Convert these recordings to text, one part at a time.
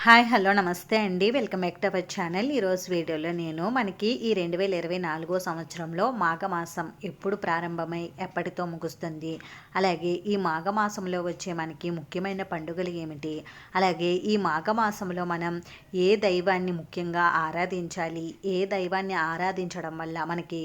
Hi hello నమస్తే అండి. Welcome back to our channel. ఈరోజు వీడియోలో నేను మనకి ఈ 2024 సంవత్సరంలో మాఘమాసం ఎప్పుడు ప్రారంభమై ఎప్పటితో ముగుస్తుంది, అలాగే ఈ మాఘమాసంలో వచ్చే మనకి ముఖ్యమైన పండుగలు ఏమిటి, అలాగే ఈ మాఘమాసంలో మనం ఏ దైవాన్ని ముఖ్యంగా ఆరాధించాలి, ఏ దైవాన్ని ఆరాధించడం వల్ల మనకి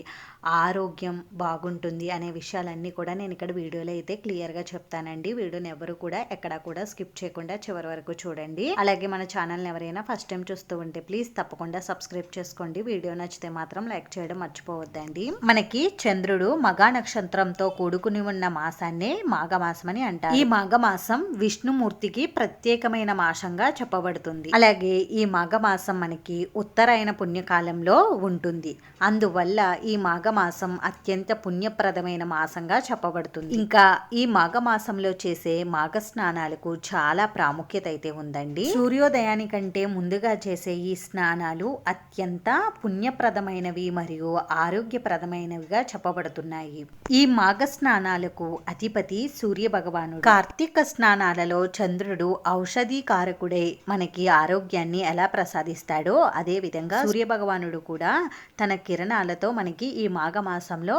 ఆరోగ్యం బాగుంటుంది అనే విషయాలన్నీ కూడా నేను ఇక్కడ వీడియోలో అయితే క్లియర్గా చెప్తానండి. వీడియోని ఎవరు కూడా ఎక్కడా కూడా స్కిప్ చేయకుండా చివరి వరకు చూడండి. అలాగే మన ఛానల్ని ఎవరైనా ఫస్ట్ టైం చూస్తూ ఉంటే ప్లీజ్ తప్పకుండా సబ్స్క్రైబ్ చేసుకోండి. వీడియో నచ్చితే మాత్రం లైక్ చేయడం మర్చిపోవద్దండి. మనకి చంద్రుడు మగా నక్షత్రంతో కూడుకుని ఉన్న మాసాన్నే మాఘమాసం అని అంటారు. ఈ మాఘమాసం విష్ణుమూర్తికి ప్రత్యేకమైన మాసంగా చెప్పబడుతుంది. అలాగే ఈ మాఘమాసం మనకి ఉత్తరాయణ పుణ్యకాలంలో ఉంటుంది. అందువల్ల ఈ మాఘమాసం అత్యంత పుణ్యప్రదమైన మాసంగా చెప్పబడుతుంది. ఇంకా ఈ మాఘమాసంలో చేసే మాఘ స్నానాలకు చాలా ప్రాముఖ్యత అయితే ఉందండి. సూర్యోదయానికంటే ముందుగా చేసే ఈ స్నానాలు అత్యంత పుణ్యప్రదమైనవి మరియు ఆరోగ్యప్రదమైనవిగా చెప్పబడుతున్నాయి. ఈ మాఘ స్నానాలకు అధిపతి సూర్య భగవానుడు. కార్తీక స్నానాలలో చంద్రుడు ఔషధి కారకుడై మనకి ఆరోగ్యాన్ని ఎలా ప్రసాదిస్తాడో అదే విధంగా సూర్య భగవానుడు కూడా తన కిరణాలతో మనకి ఈ మాఘమాసంలో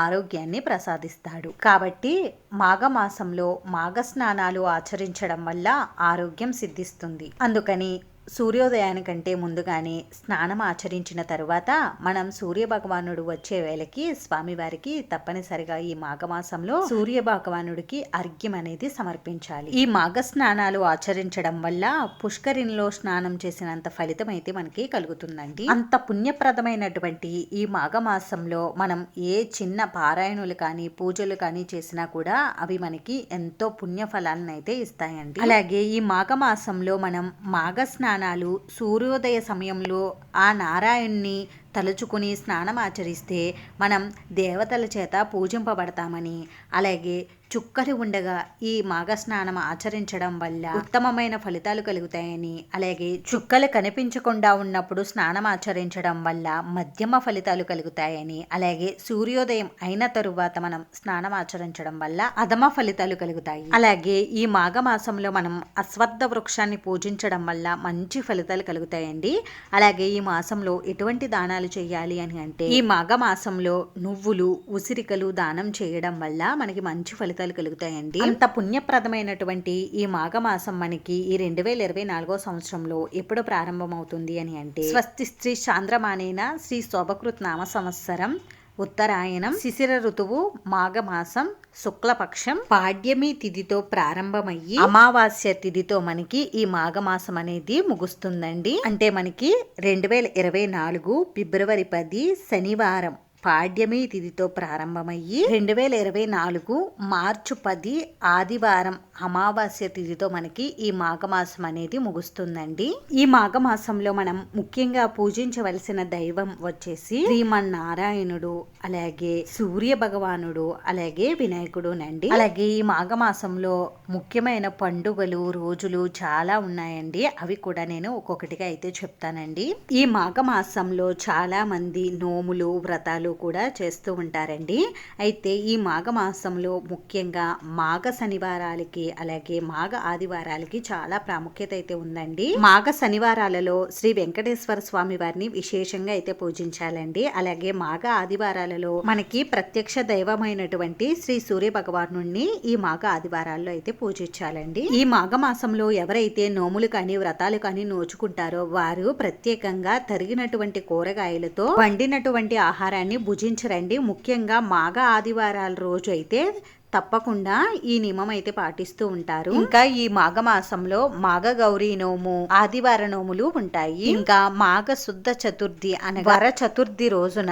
ఆరోగ్యాన్ని ప్రసాదిస్తాడు. కాబట్టి మాఘమాసంలో మాఘ స్నానాలు ఆచరించడం వల్ల ఆరోగ్యం సిద్ధిస్తుంది. అందుకని సూర్యోదయానికంటే ముందుగానే స్నానం ఆచరించిన తరువాత మనం సూర్య భగవానుడు వచ్చే వేళకి స్వామివారికి తప్పనిసరిగా ఈ మాఘమాసంలో సూర్య భగవానుడికి అర్ఘ్యం అనేది సమర్పించాలి. ఈ మాఘ స్నానాలు ఆచరించడం వల్ల పుష్కరిణిలో స్నానం చేసినంత ఫలితం అయితే మనకి కలుగుతుందండి. అంత పుణ్యప్రదమైనటువంటి ఈ మాఘమాసంలో మనం ఏ చిన్న పారాయణులు కానీ పూజలు కానీ చేసినా కూడా అవి మనకి ఎంతో పుణ్య ఫలాలను అయితే ఇస్తాయండి. అలాగే ఈ మాఘమాసంలో మనం మాఘ స్నానాలు సూర్యోదయ సమయంలో ఆ నారాయణ్ణి తలుచుకుని స్నానం ఆచరిస్తే మనం దేవతల చేత పూజింపబడతామని, అలాగే చుక్కలు ఉండగా ఈ మాఘ స్నానం ఆచరించడం వల్ల ఉత్తమమైన ఫలితాలు కలుగుతాయని, అలాగే చుక్కలు కనిపించకుండా ఉన్నప్పుడు స్నానం ఆచరించడం వల్ల మధ్యమ ఫలితాలు కలుగుతాయని, అలాగే సూర్యోదయం అయిన తరువాత మనం స్నానం ఆచరించడం వల్ల అధమ ఫలితాలు కలుగుతాయి. అలాగే ఈ మాఘమాసంలో మనం అశ్వత్థ వృక్షాన్ని పూజించడం వల్ల మంచి ఫలితాలు కలుగుతాయండి. అలాగే ఈ మాసంలో ఎటువంటి దానాలు చేయాలి అని అంటే ఈ మాఘమాసంలో నువ్వులు, ఉసిరికలు దానం చేయడం వల్ల మనకి మంచి ఫలితాలు కలుగుతాయండి. అంత పుణ్యప్రదమైనటువంటి ఈ మాఘమాసం మనకి ఈ 2024 సంవత్సరంలో ఎప్పుడు ప్రారంభమవుతుంది అని అంటే స్వస్తి శ్రీ చాంద్రమానేన శ్రీ శోభకృత్ నామ సంవత్సరం ఉత్తరాయణం శిశిర ఋతువు మాఘమాసం శుక్లపక్షం పాడ్యమి తిథితో ప్రారంభమయ్యి అమావాస్య తిథితో మనకి ఈ మాఘమాసం అనేది ముగుస్తుందండి. అంటే మనకి 2024 ఫిబ్రవరి 10 శనివారం పాడ్యమి తిథితో ప్రారంభమయ్యి 2024 మార్చి 10 ఆదివారం అమావాస్య తిథితో మనకి ఈ మాఘమాసం అనేది ముగుస్తుందండి. ఈ మాఘమాసంలో మనం ముఖ్యంగా పూజించవలసిన దైవం వచ్చేసి శ్రీమన్నారాయణుడు, అలాగే సూర్య భగవానుడు, అలాగే వినాయకుడు నండి. అలాగే ఈ మాఘమాసంలో ముఖ్యమైన పండుగలు రోజులు చాలా ఉన్నాయండి. అవి కూడా నేను ఒక్కొక్కటిగా అయితే చెప్తానండి. ఈ మాఘమాసంలో చాలా మంది నోములు, వ్రతాలు కూడా చేస్తూ ఉంటారండి. అయితే ఈ మాఘమాసంలో ముఖ్యంగా మాఘ శనివారాలకి అలాగే మాఘ ఆదివారాలకి చాలా ప్రాముఖ్యత అయితే ఉందండి. మాఘ శనివారాలలో శ్రీ వెంకటేశ్వర స్వామి వారిని విశేషంగా అయితే పూజించాలండి. అలాగే మాఘ ఆదివారాలలో మనకి ప్రత్యక్ష దైవమైనటువంటి శ్రీ సూర్య భగవాను ఈ మాఘ ఆదివారాల్లో అయితే పూజించాలండి. ఈ మాఘమాసంలో ఎవరైతే నోములు కానీ వ్రతాలు కానీ నోచుకుంటారో వారు ప్రత్యేకంగా తరిగినటువంటి కూరగాయలతో వండినటువంటి ఆహారాన్ని భుజించరండి. ముఖ్యంగా మాఘ ఆదివారాల రోజు అయితే తప్పకుండా ఈ నియమం అయితే పాటిస్తూ ఉంటారు. ఇంకా ఈ మాఘమాసంలో మాఘ గౌరీ నోము, ఆదివార నోములు ఉంటాయి. ఇంకా మాఘ శుద్ధ చతుర్థి అనగా వర చతుర్థి రోజున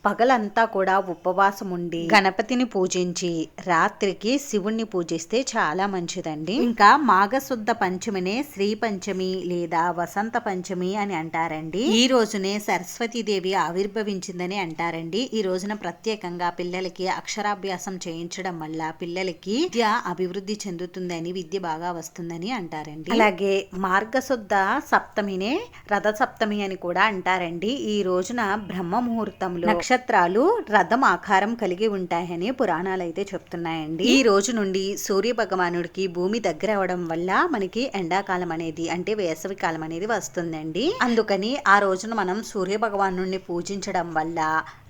పగలంతా కూడా ఉపవాసం ఉండి గణపతిని పూజించి రాత్రికి శివుణ్ణి పూజిస్తే చాలా మంచిదండి. ఇంకా మాఘ శుద్ధ పంచమినే శ్రీ పంచమి లేదా వసంత పంచమి అని అంటారండి. ఈ రోజునే సరస్వతీదేవి ఆవిర్భవించిందని అంటారండి. ఈ రోజున ప్రత్యేకంగా పిల్లలకి అక్షరాభ్యాసం చేయించడం వల్ల పిల్లలకి విద్య అభివృద్ధి చెందుతుందని, విద్య బాగా వస్తుందని అంటారండి. అలాగే మార్గశుద్ధ సప్తమినే రథ సప్తమి అని కూడా అంటారండి. ఈ రోజున బ్రహ్మ ముహూర్తంలో నక్షత్రాలు రథం ఆకారం కలిగి ఉంటాయని పురాణాలు అయితే చెప్తున్నాయండి. ఈ రోజు నుండి సూర్య భగవానుడికి భూమి దగ్గర అవడం వల్ల మనకి ఎండాకాలం అనేది అంటే వేసవి కాలం అనేది వస్తుందండి. అందుకని ఆ రోజున మనం సూర్య భగవాను పూజించడం వల్ల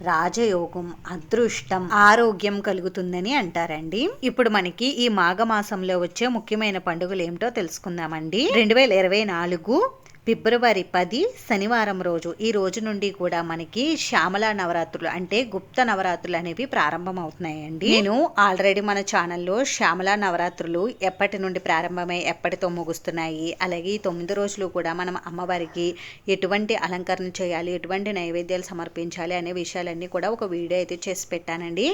రాజయోగం, అదృష్టం, ఆరోగ్యం కలుగుతుందని అంటారండి. ఇప్పుడు మనకి ఈ మాఘమాసంలో వచ్చే ముఖ్యమైన పండుగలు ఏమిటో తెలుసుకుందామండి. 2024 ఫిబ్రవరి 10 శనివారం రోజు. ఈ రోజు నుండి కూడా మనకి శ్యామల నవరాత్రులు అంటే గుప్త నవరాత్రులు అనేవి ప్రారంభం అవుతున్నాయండి. నేను ఆల్రెడీ మన ఛానల్లో శ్యామల నవరాత్రులు ఎప్పటి నుండి ప్రారంభమై ఎప్పటితో ముగుస్తున్నాయి, అలాగే ఈ 9 రోజులు కూడా మనం అమ్మవారికి ఎటువంటి అలంకరణ చేయాలి, ఎటువంటి నైవేద్యాలు సమర్పించాలి అనే విషయాలన్నీ కూడా ఒక వీడియో అయితే చేసి పెట్టానండి.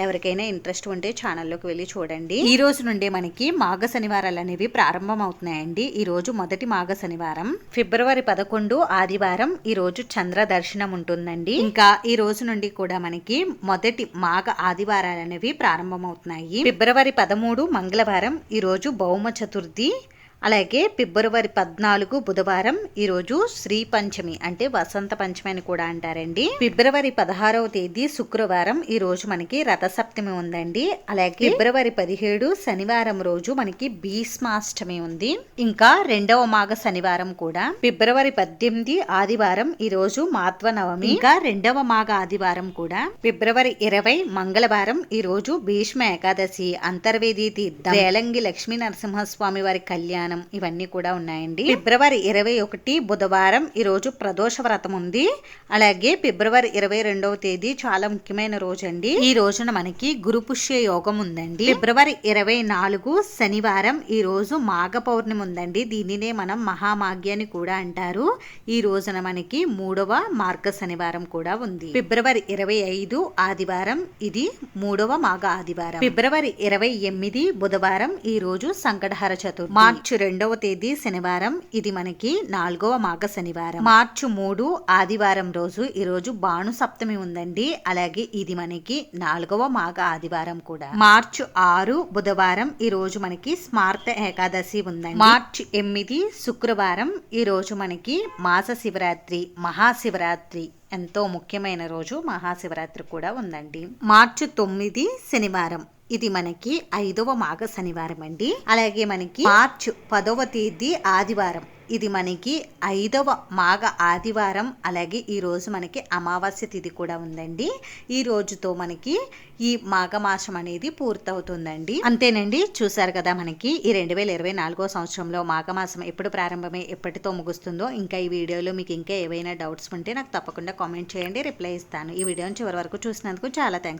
ఎవరికైనా ఇంట్రెస్ట్ ఉంటే ఛానల్లోకి వెళ్ళి చూడండి. ఈ రోజు నుండి మనకి మాఘ శనివారాలు అనేవి ప్రారంభం అవుతున్నాయండి. ఈ రోజు మొదటి మాఘ శనివారం ఫిబ్రవరి 11 ఆదివారం. ఈ రోజు చంద్ర దర్శనం ఉంటుందండి. ఇంకా ఈ రోజు నుండి కూడా మనకి మొదటి మాఘ ఆదివారాలు అనేవి ప్రారంభమవుతున్నాయి. ఫిబ్రవరి 13 మంగళవారం. ఈ రోజు భౌమ చతుర్థి. అలాగే ఫిబ్రవరి 14 బుధవారం. ఈరోజు శ్రీ పంచమి అంటే వసంత పంచమి అని కూడా అంటారండి. ఫిబ్రవరి 16వ తేదీ శుక్రవారం. ఈ రోజు మనకి రథసప్తమి ఉందండి. అలాగే ఫిబ్రవరి 17 శనివారం రోజు మనకి భీష్మాష్టమి ఉంది. ఇంకా రెండవ మాఘ శనివారం కూడా ఫిబ్రవరి 18 ఆదివారం. ఈ రోజు మాధ్వ నవమి. ఇంకా రెండవ మాఘ ఆదివారం కూడా ఫిబ్రవరి 20 మంగళవారం. ఈ రోజు భీష్మ ఏకాదశి, అంతర్వేది తీర్థం, రేలంగి లక్ష్మీ నరసింహస్వామి వారి కళ్యాణం, ఇవన్నీ కూడా ఉన్నాయండి. ఫిబ్రవరి 21 బుధవారం. ఈ రోజు ప్రదోష వ్రతం ఉంది. అలాగే ఫిబ్రవరి 22వ తేదీ చాలా ముఖ్యమైన రోజు అండి. ఈ రోజున మనకి గురు పుష్య యోగం ఉందండి. ఫిబ్రవరి 24 శనివారం. ఈ రోజు మాఘ పౌర్ణమి ఉందండి. దీనినే మనం మహామాఘ్య అని కూడా అంటారు. ఈ రోజున మనకి 3వ మార్గ శనివారం కూడా ఉంది. ఫిబ్రవరి 25 ఆదివారం. ఇది 3వ మాఘ ఆదివారం. ఫిబ్రవరి 28 బుధవారం. ఈ రోజు సంకటహర చతుర్థి. మార్చి 2వ తేదీ శనివారం. ఇది మనకి 4వ మాఘ శనివారం. మార్చి 3 ఆదివారం రోజు. ఈ రోజు భాను సప్తమి ఉందండి. అలాగే ఇది మనకి 4వ మాఘ ఆదివారం కూడా. మార్చి 6 బుధవారం. ఈ రోజు మనకి స్మార్త ఏకాదశి ఉందండి. మార్చి 8 శుక్రవారం. ఈ రోజు మనకి మాస శివరాత్రి, మహాశివరాత్రి ఎంతో ముఖ్యమైన రోజు మహాశివరాత్రి కూడా ఉందండి. మార్చి 9 శనివారం. ఇది మనకి 5వ మాఘ శనివారం అండి. అలాగే మనకి మార్చి 10వ తేదీ ఆదివారం. ఇది మనకి 5వ మాఘ ఆదివారం. అలాగే ఈ రోజు మనకి అమావాస్య తిథి కూడా ఉందండి. ఈ రోజుతో మనకి ఈ మాఘమాసం అనేది పూర్తవుతుందండి. అంతేనండి, చూసారు కదా మనకి ఈ 2024 సంవత్సరంలో మాఘమాసం ఎప్పుడు ప్రారంభమై ఎప్పటితో ముగుస్తుందో. ఇంకా ఈ వీడియోలో మీకు ఇంకా ఏవైనా డౌట్స్ ఉంటే నాకు తప్పకుండా కామెంట్ చేయండి, రిప్లై ఇస్తాను. ఈ వీడియోని చివరి వరకు చూసినందుకు చాలా థ్యాంక్స్.